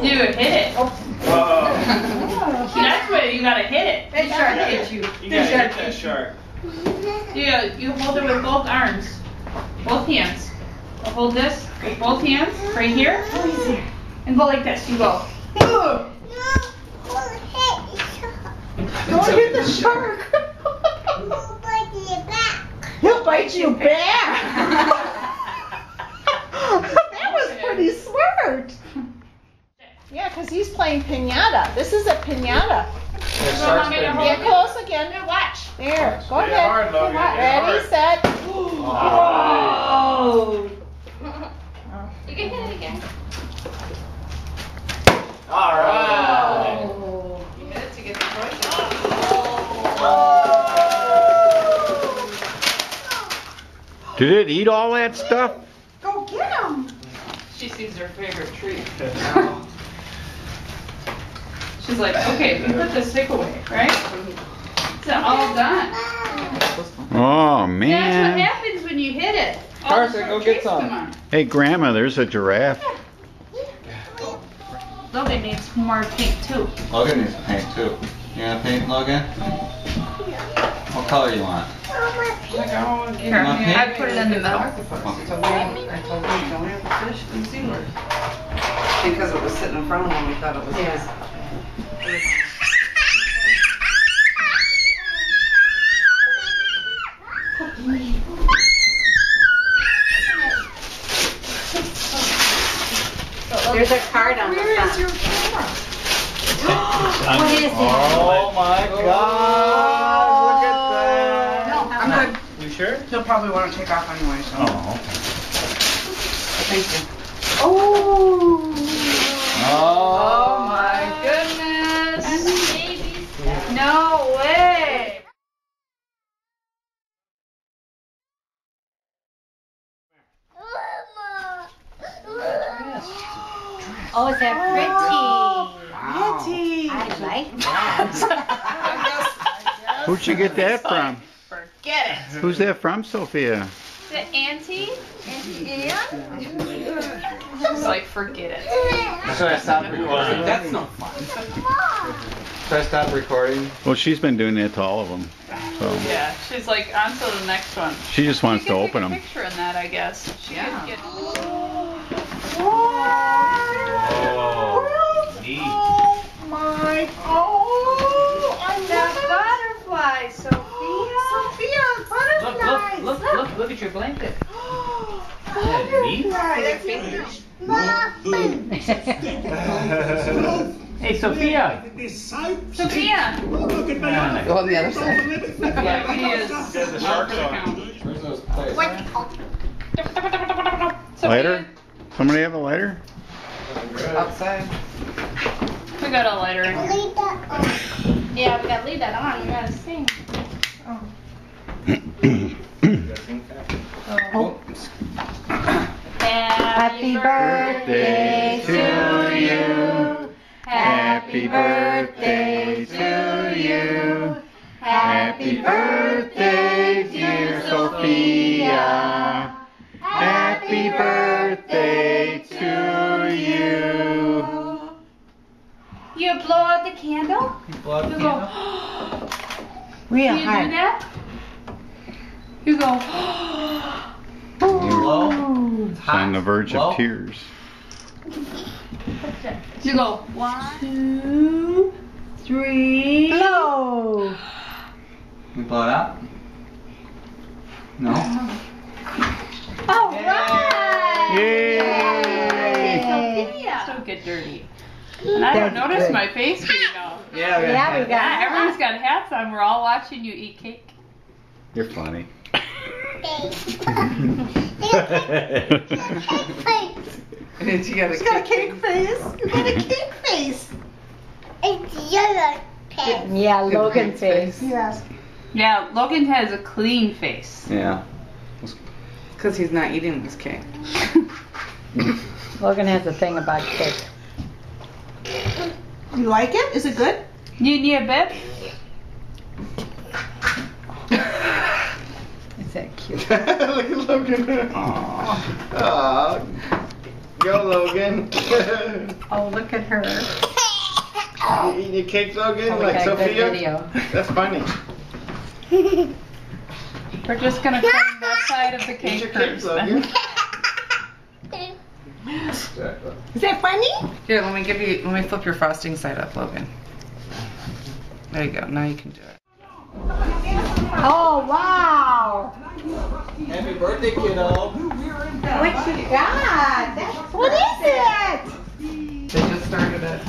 You hit it. That's where you gotta hit it. That shark hit you. You gotta hit that shark. You hold it with both arms. Both hands. Hold this with both hands, right here. And go like this. You go. Don't hit the shark. He'll bite you back. That was pretty smart. Yeah, because he's playing piñata. This is a piñata. Get close again. Now watch. There. Go Get ahead. hard, Logan. Get Ready, hard. set. Oh. You can hit it again. All right. Oh. You hit it to get the toy. Did it eat all that stuff? Go get him. She sees her favorite treat. She's like, okay, we put the stick away, right? It's all done. Oh, That's what man. happens when you hit it. All Carson, the go treats get some. come on. Hey, Grandma, there's a giraffe. Logan needs more paint too. Logan needs to paint too. You gonna paint, Logan? What color you want? Here, want paint? I put it in the middle. I told you, don't have the fish and see where. Because it was sitting in front of him, we thought it was his. There's a card on the front. Where is your camera? What is it? Oh my God! Look at that. No, I'm good. You sure? He'll probably want to take off anyway, so. Oh, okay. Thank you. Oh. Oh my goodness. No way. Oh, is that pretty? Pretty. I like that. Who'd you get that from? Forget it. Who's that from, Sophia? The auntie? Auntie Ann? She's like, forget it. Should I stop recording? That's no fun. Should I stop recording? Well, she's been doing that to all of them. So Yeah, she's like, on to the next one. she just wants You to can open take a them. picture in that, I guess. She Yeah. could get... Oh, neat. Oh my. Oh, I That love it. butterfly, Sophia. Sophia, butterflies. Look at your blanket. Butterflies. Hey, Sophia. Sophia. Go on the other side. Yeah, he is. There's the sharks on. Where's those plates? Lighter? Somebody have a lighter? Outside. We got a lighter in here. Yeah, we gotta leave that on. We gotta sing. Happy birthday to you. Happy birthday to you. Happy birthday, dear Sophia. Happy birthday to you. You blow out the candle? You go. Real Can you do hard. that? You go. It's on the verge of tears. You go. 1, 2, 3. Blow. You blow it out? No? All right. Yay! Sophia. Don't get dirty. And I don't That's notice good. my face getting off. Yeah, Yeah, we Yeah, got everyone's got hats on. We're all watching you eat cake. You're funny. And you got She's got a cake face. You got a cake face. Yeah, Logan face. Yes. Yeah, Logan has a clean face. Yeah. Because he's not eating this cake. Logan has a thing about cake. You like it? Is it good? You need a bib? Is that cute? Look at Logan. go, Logan. Oh, look at her. You eating your cake, Logan? Oh, we Like got a good Sophia? video. That's funny. We're just gonna clean that side of the Eat cake your cake, first. Logan. Is that funny? Here, let me flip your frosting side up, Logan. There you go. Now you can do it. Oh, wow. Happy birthday, kiddo. What you got? What is it? They just started it.